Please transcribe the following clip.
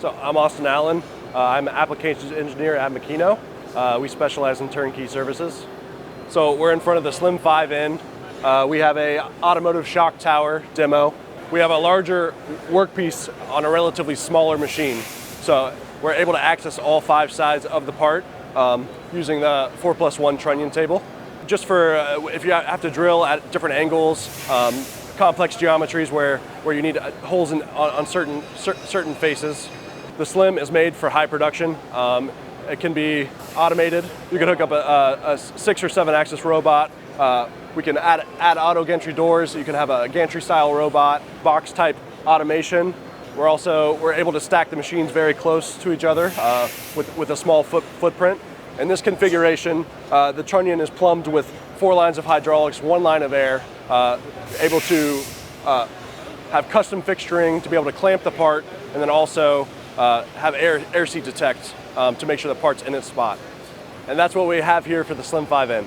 So I'm Austin Allen. I'm an applications engineer at Makino. We specialize in turnkey services. So we're in front of the Slim5n. We have a automotive shock tower demo. We have a larger workpiece on a relatively smaller machine. So we're able to access all 5 sides of the part using the 4+1 trunnion table. Just for if you have to drill at different angles, complex geometries where you need holes on certain faces. The Slim is made for high production. It can be automated. You can hook up a 6 or 7 axis robot. We can add auto gantry doors. You can have a gantry style robot, box type automation. We're able to stack the machines very close to each other with a small footprint. In this configuration, the trunnion is plumbed with 4 lines of hydraulics, 1 line of air, able to have custom fixturing to be able to clamp the part, and then also have air seat detect to make sure the part's in its spot. And that's what we have here for the Slim5n.